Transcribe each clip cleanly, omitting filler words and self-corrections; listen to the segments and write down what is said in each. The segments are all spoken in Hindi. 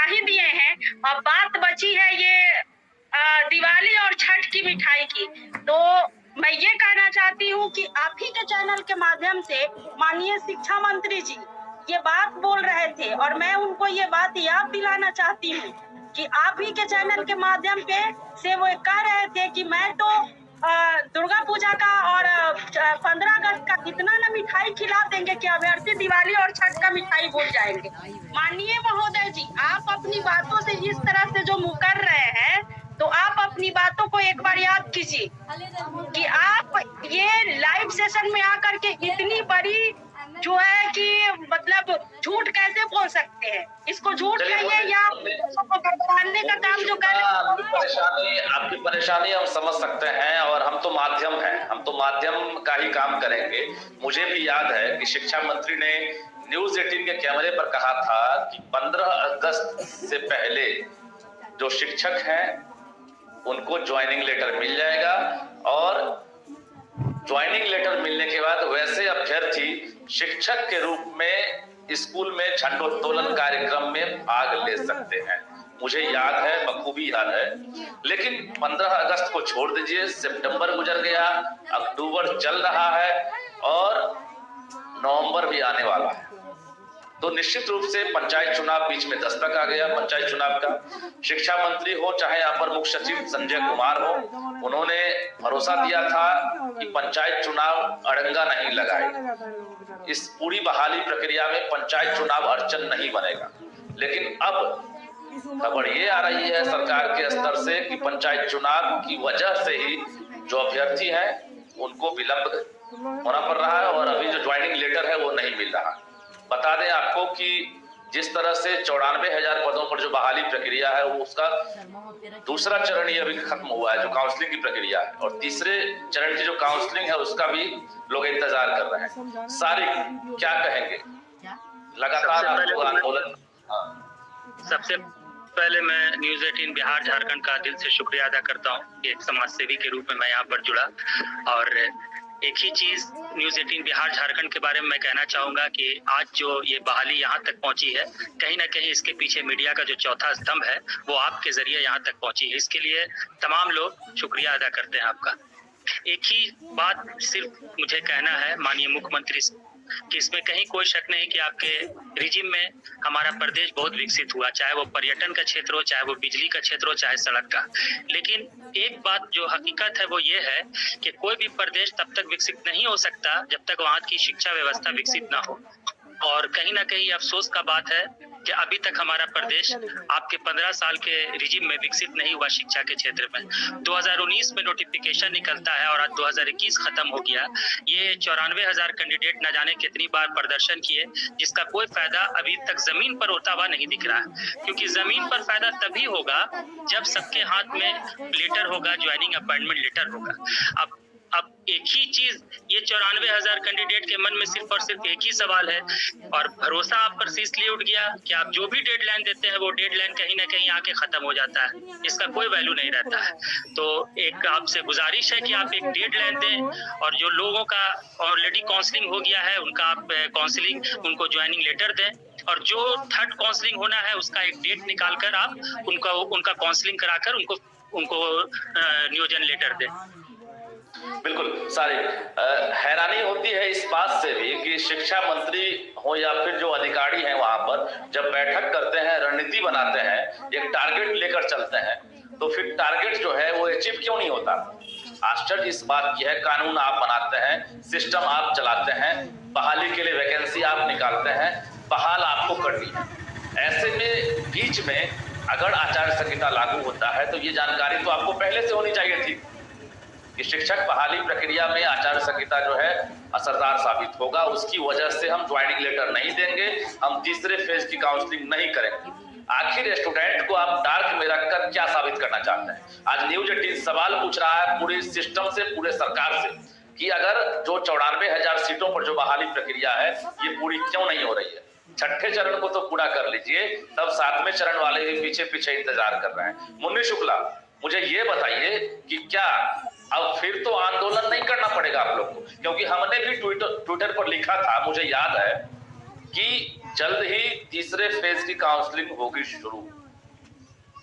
खिला ही दिए हैं। अब बात बची है ये दिवाली और छठ की मिठाई की। तो मैं ये कहना चाहती हूँ कि आप ही के चैनल के माध्यम से माननीय शिक्षा मंत्री जी ये बात बोल रहे थे और मैं उनको ये बात याद दिलाना चाहती हूँ कि आप ही के चैनल के माध्यम से वो कह रहे थे कि मैं तो दुर्गा पूजा का और 15 अगस्त का इतना ना मिठाई खिला देंगे कि अभ्यर्थी दिवाली और छठ का मिठाई भूल जाएंगे। माननीय महोदय जी, आप अपनी बातों से इस तरह से जो मुकर रहे हैं, तो आप अपनी बातों को एक बार याद कीजिए कि आप ये लाइव सेशन में आकर के इतनी बड़ी जो है कि मतलब झूठ कैसे बोल सकते हैं। इसको झूठ कहिए या गड़बड़ाने का काम जो कर रहे हैं। आपकी परेशानी हम समझ सकते हैं और हम तो माध्यम हैं, हम तो माध्यम का ही काम करेंगे। मुझे भी याद है कि शिक्षा मंत्री ने न्यूज़ 18 के कैमरे पर कहा था कि 15 अगस्त से पहले जो शिक्षक हैं उनको ज्वाइनिंग लेटर मिल जाएगा और ज्वाइनिंग लेटर मिलने के बाद वैसे अभ्यर्थी शिक्षक के रूप में स्कूल में झंडोत्तोलन कार्यक्रम में भाग ले सकते हैं। मुझे याद है, बखूबी याद है। लेकिन 15 अगस्त को छोड़ दीजिए, सितंबर गुजर गया, अक्टूबर चल रहा है और नवंबर भी आने वाला है। तो निश्चित रूप से पंचायत चुनाव बीच में दस्तक आ गया। पंचायत चुनाव का शिक्षा मंत्री हो चाहे अपर मुख्य सचिव संजय कुमार हो, उन्होंने भरोसा दिया था कि पंचायत चुनाव अड़ंगा नहीं लगाएगा, इस पूरी बहाली प्रक्रिया में पंचायत चुनाव अड़चन नहीं बनेगा। लेकिन अब खबर ये आ रही है सरकार के स्तर से कि पंचायत चुनाव की वजह से ही जो अभ्यर्थी है उनको विलंब होना पड़ रहा है और अभी जो ज्वाइनिंग लेटर है वो नहीं मिल रहा। बता दें आपको कि जिस तरह से 94,000 पदों पर जो बहाली प्रक्रिया है वो उसका दूसरा चरण ये अभी खत्म हुआ है, जो काउंसलिंग की प्रक्रिया है, और तीसरे चरण की जो काउंसलिंग है उसका भी लोग इंतजार कर रहे हैं। सारे क्या कहेंगे, लगातार आपको आंदोलन। सबसे पहले मैं न्यूज़ 18 बिहार झारखंड का दिल से शुक्रिया अदा करता हूँ। एक समाज सेवी के रूप में मैं यहाँ पर जुड़ा और एक ही चीज न्यूज़ 18 बिहार झारखंड के बारे में मैं कहना चाहूंगा कि आज जो ये बहाली यहाँ तक पहुंची है, कहीं ना कहीं इसके पीछे मीडिया का जो चौथा स्तंभ है वो आपके जरिए यहाँ तक पहुंची है। इसके लिए तमाम लोग शुक्रिया अदा करते हैं आपका। एक ही बात सिर्फ मुझे कहना है माननीय मुख्यमंत्री कि इसमें कहीं कोई शक नहीं कि आपके रिजिम में हमारा प्रदेश बहुत विकसित हुआ, चाहे वो पर्यटन का क्षेत्र हो, चाहे वो बिजली का क्षेत्र हो, चाहे सड़क का। लेकिन एक बात जो हकीकत है वो ये है कि कोई भी प्रदेश तब तक विकसित नहीं हो सकता जब तक वहाँ की शिक्षा व्यवस्था विकसित ना हो। और कहीं ना कहीं अफसोस का बात है कि अभी तक हमारा प्रदेश आपके 15 साल के रिजिम में विकसित नहीं हुआ शिक्षा के क्षेत्र में। 2019 में नोटिफिकेशन निकलता है और आज 2021 खत्म हो गया। ये 94,000 कैंडिडेट न जाने कितनी बार प्रदर्शन किए, जिसका कोई फायदा अभी तक जमीन पर होता हुआ नहीं दिख रहा है। क्योंकि जमीन पर फायदा तभी होगा जब सबके हाथ में लेटर होगा, ज्वाइनिंग अपॉइंटमेंट लेटर होगा। अब एक ही चीज, ये 94,000 कैंडिडेट के मन में सिर्फ और सिर्फ एक ही सवाल है और भरोसा आप पर इसलिए उठ गया कि आप जो भी डेडलाइन देते हैं वो डेडलाइन कहीं ना कहीं आके खत्म हो जाता है, इसका कोई वैल्यू नहीं रहता है। तो एक आपसे गुजारिश है कि आप एक डेडलाइन दें और जो लोगों का ऑलरेडी काउंसलिंग हो गया है उनका आप काउंसलिंग, उनको ज्वाइनिंग लेटर दें और जो थर्ड काउंसलिंग होना है उसका एक डेट निकाल कर आप उनका काउंसलिंग कराकर उनको नियोजन लेटर दें। बिल्कुल। सारी हैरानी होती है इस बात से भी कि शिक्षा मंत्री हो या फिर जो अधिकारी हैं वहां पर जब बैठक करते हैं, रणनीति बनाते हैं, एक टारगेट लेकर चलते हैं, तो फिर टारगेट जो है वो अचीव क्यों नहीं होता। आश्चर्य इस बात की है, कानून आप बनाते हैं, सिस्टम आप चलाते हैं, बहाली के लिए वैकेंसी आप निकालते हैं, बहाल आपको करनी है। ऐसे में बीच में अगर आचार संहिता लागू होता है तो ये जानकारी तो आपको पहले से होनी चाहिए थी कि शिक्षक बहाली प्रक्रिया में आचार संहिता जो है असरदार साबित होगा, उसकी वजह से हम ज्वाइनिंग लेटर नहीं देंगे, हम तीसरे फेज की काउंसलिंग नहीं करेंगे। आखिर स्टूडेंट को आप डार्क में रखकर क्या साबित करना चाहते हैं। आज न्यूज़ 18 सवाल पूछ रहा है पूरे सिस्टम से, पूरे सरकार से, कि अगर जो 94,000 सीटों पर जो बहाली प्रक्रिया है ये पूरी क्यों नहीं हो रही है। छठे चरण को तो पूरा कर लीजिए, तब 7वें चरण वाले भी पीछे पीछे इंतजार कर रहे हैं। मुन्नी शुक्ला, मुझे ये बताइए कि क्या अब फिर तो आंदोलन नहीं करना पड़ेगा आप लोग को, क्योंकि हमने भी ट्विटर पर लिखा था, मुझे याद है कि जल्द ही तीसरे फेज की काउंसलिंग होगी शुरू।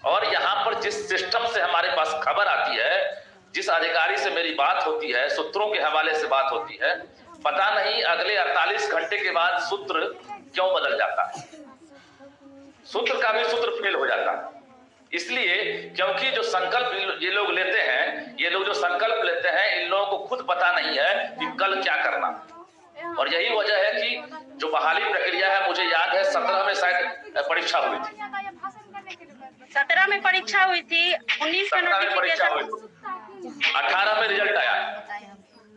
और यहाँ पर जिस सिस्टम से हमारे पास खबर आती है, जिस अधिकारी से मेरी बात होती है, सूत्रों के हवाले से बात होती है, पता नहीं अगले 48 घंटे के बाद सूत्र क्यों बदल जाता है, सूत्र का भी सूत्र फेल हो जाता है। इसलिए क्योंकि जो संकल्प ये लोग लेते हैं, ये लोग जो संकल्प लेते हैं, इन लोगों को खुद पता नहीं है कि कल क्या करना। और यही वजह है कि जो बहाली प्रक्रिया है, मुझे याद है 17 में शायद परीक्षा हुई थी, 17 में परीक्षा हुई थी, 19 में नोटिफिकेशन, 18 में रिजल्ट आया,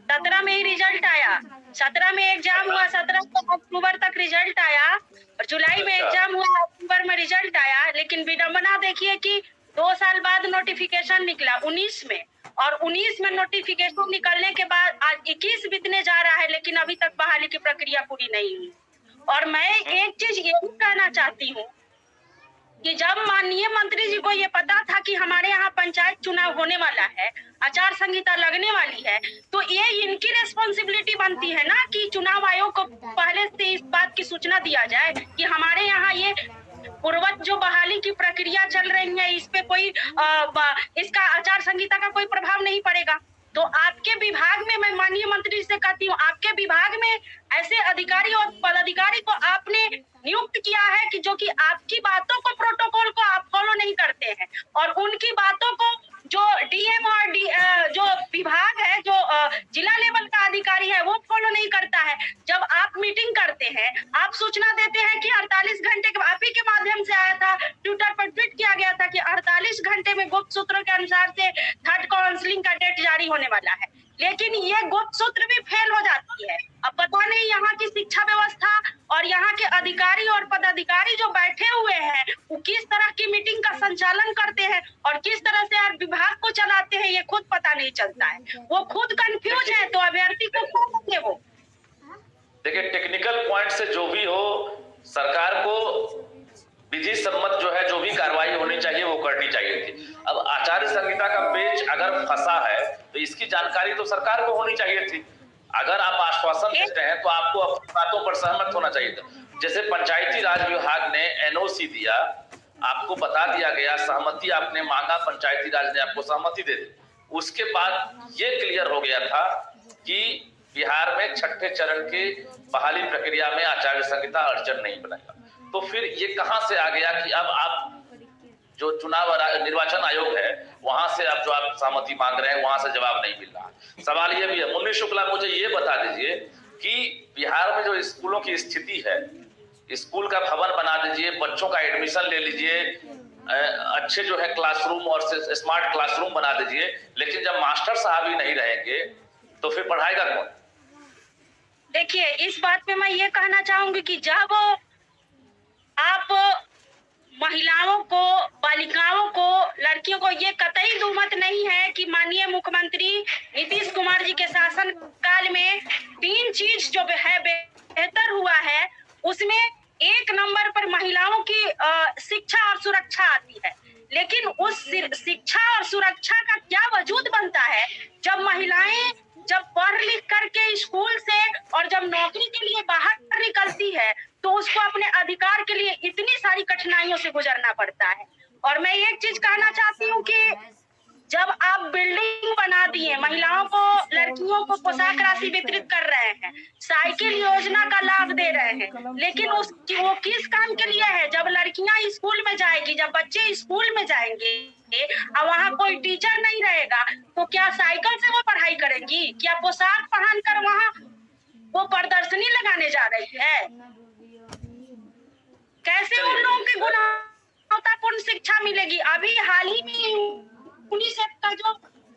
17 में ही रिजल्ट आया, 17 में एग्जाम हुआ, 17 अक्टूबर तक रिजल्ट आया, और जुलाई में एग्जाम हुआ, अक्टूबर में रिजल्ट आया। लेकिन विडंबना देखिए कि 2 साल बाद नोटिफिकेशन निकला 19 में, और 19 में नोटिफिकेशन निकलने के बाद आज 21 बीतने जा रहा है, लेकिन अभी तक बहाली की प्रक्रिया पूरी नहीं हुई। और मैं एक चीज ये भी कहना चाहती हूँ कि जब माननीय मंत्री जी को ये पता था कि हमारे यहाँ पंचायत चुनाव होने वाला है, आचार संहिता लगने वाली है, तो ये इनकी रिस्पॉन्सिबिलिटी बनती है ना कि चुनाव आयोग को पहले से इस बात की सूचना दिया जाए कि हमारे यहाँ ये पूर्वज जो बहाली की प्रक्रिया चल रही है, इस पे कोई इसका आचार संहिता का कोई प्रभाव नहीं पड़ेगा। तो आपके विभाग में, मैं माननीय मंत्री से कहती हूँ, आपके विभाग में ऐसे अधिकारी और पदाधिकारी को आपने नियुक्त किया है कि जो कि आपकी बातों को, प्रोटोकॉल को आप फॉलो नहीं करते हैं, और उनकी बातों को जो डीएम और जो विभाग है, जो जिला लेवल का अधिकारी है, वो फॉलो नहीं करता है। जब आप मीटिंग करते हैं, आप सूचना देते हैं कि 48 घंटे के, आप ही के माध्यम से आया था, ट्विटर पर ट्वीट किया गया था कि 48 घंटे में गुप्त सूत्रों के अनुसार से थर्ड काउंसलिंग का डेट जारी होने वाला है, लेकिन ये गुप्त सूत्र भी फेल हो जाती है। अब पता नहीं यहाँ की शिक्षा व्यवस्था और यहाँ के अधिकारी और पदाधिकारी जो बैठे हुए हैं, वो किस तरह की मीटिंग का संचालन करते हैं और किस तरह से हर विभाग को चलाते हैं, ये खुद पता नहीं चलता है। वो खुद कंफ्यूज है, तो अभ्यर्थी को क्या करेंगे वो? देखिए, टेक्निकल पॉइंट से जो भी हो, सरकार को विधि सम्मत जो है, जो भी कार्रवाई होनी चाहिए वो करनी चाहिए थी। अब आचार्य संहिता का पेज अगर फंसा है तो इसकी जानकारी तो सरकार को होनी चाहिए थी। अगर आप आश्वासन देते हैं तो आपको अपनी बातों पर सहमत होना चाहिए था। जैसे पंचायती राज विभाग ने एनओसी दिया, आपको बता दिया गया, सहमति आपने मांगा, पंचायती राज ने आपको सहमति दे दी। उसके बाद ये क्लियर हो गया था कि बिहार में छठे चरण के बहाली प्रक्रिया में आचार्य संहिता अड़चन नहीं बनेगा। तो फिर ये कहां से आ गया कि अब आप जो चुनाव निर्वाचन आयोग है, वहां से अब जो आप सहमति मांग रहे हैं, वहां से जवाब नहीं मिल रहा। सवाल ये भी है, मुन्नी शुक्ला, मुझे ये बता दीजिए कि बिहार में जो स्कूलों की स्थिति है, स्कूल का भवन बना दीजिए, बच्चों का एडमिशन ले लीजिए, अच्छे जो है क्लासरूम और स्मार्ट क्लासरूम बना दीजिए, लेकिन जब मास्टर साहब ही नहीं रहेंगे तो फिर पढ़ाएगा कौन? देखिए, इस बात पे मैं ये कहना चाहूंगी कि जब आप महिलाओं को, बालिकाओं को, लड़कियों को, ये कतई दुमत नहीं है कि माननीय मुख्यमंत्री नीतीश कुमार जी के शासन काल में 3 चीज जो है बेहतर हुआ है, उसमें 1 नंबर पर महिलाओं की शिक्षा और सुरक्षा आती है। लेकिन उस शिक्षा और सुरक्षा का क्या वजूद बनता है जब महिलाएं जब पढ़ लिख करके स्कूल से और जब नौकरी के लिए बाहर निकलती है, तो उसको अपने अधिकार के लिए इतनी सारी कठिनाइयों से गुजरना पड़ता है। और मैं एक चीज कहना चाहती हूँ कि जब आप बिल्डिंग बना दिए, महिलाओं को, लड़कियों को पोशाक राशि वितरित कर रहे हैं, साइकिल योजना का लाभ दे रहे हैं, लेकिन वो किस काम के लिए है? जब लड़कियां स्कूल में जाएगी, जब बच्चे स्कूल में जाएंगे और वहाँ कोई टीचर नहीं रहेगा, तो क्या साइकिल से वो पढ़ाई करेंगी? क्या पोशाक पहनकर वहाँ वो प्रदर्शनी लगाने जा रही है? कैसे उन लोगों की गुणवत्तापूर्ण शिक्षा मिलेगी? अभी हाल ही में 19 का जो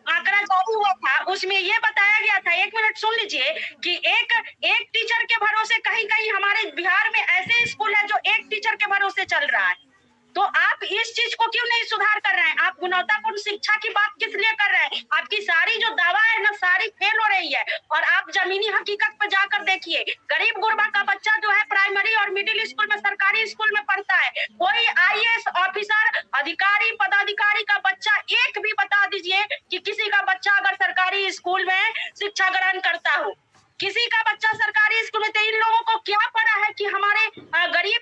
आंकड़ा जारी हुआ था, उसमें ये बताया गया था, 1 मिनट सुन लीजिए, कि एक टीचर के भरोसे कहीं कहीं हमारे बिहार में ऐसे स्कूल है जो एक टीचर के भरोसे चल रहा है। तो आप इस चीज को क्यों नहीं सुधार कर रहे हैं? आप गुणवत्तापूर्ण शिक्षा की बात किस लिए कर रहे हैं? आपकी सारी जो दावा है ना, सारी फेल हो रही है। और आप जमीनी हकीकत पर जाकर देखिए, गरीब गुरबा का बच्चा जो है प्राइमरी और मिडिल स्कूल में, सरकारी स्कूल में पढ़ता है। कोई IAS ऑफिसर, अधिकारी, पदाधिकारी का बच्चा एक भी बता दीजिए कि किसी का बच्चा अगर सरकारी स्कूल में शिक्षा ग्रहण करता हो, किसी का बच्चा सरकारी स्कूल में। तो इन लोगों को क्या पता है कि हमारे गरीब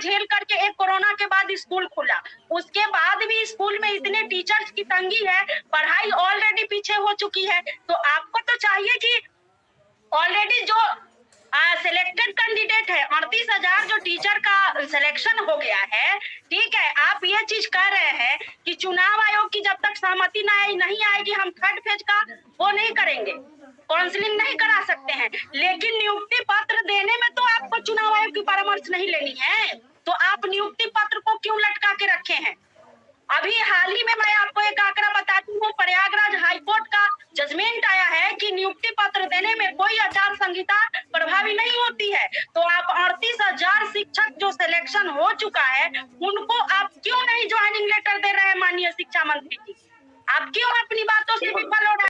झेल करके एक कोरोना के बाद स्कूल खुला, उसके बाद भी स्कूल में इतने टीचर्स की तंगी है, पढ़ाई ऑलरेडी पीछे हो चुकी है। तो आपको तो चाहिए कि ऑलरेडी जो सिलेक्टेड कैंडिडेट है 38,000 जो टीचर का सिलेक्शन हो गया है, ठीक है, आप ये चीज कह रहे हैं कि चुनाव आयोग की जब तक सहमति नहीं आएगी हम थर्ड फेज का वो नहीं करेंगे, काउंसलिंग नहीं करा सकते हैं। लेकिन नियुक्ति पत्र देने में तो आपको चुनाव आयोग की परामर्श नहीं लेनी है, तो आप नियुक्ति पत्र को क्यों लटका के रखे हैं? अभी हाल ही में मैं आपको एक आंकड़ा बताती हूँ, प्रयागराज हाईकोर्ट का जजमेंट आया है कि नियुक्ति पत्र देने में कोई आचार संहिता प्रभावी नहीं होती है। तो आप 38,000 शिक्षक जो सिलेक्शन हो चुका है उनको आप क्यों नहीं ज्वाइनिंग लेटर दे रहे हैं माननीय शिक्षा मंत्री जी? आप क्यों अपनी बातों से विफल हो रहे हैं?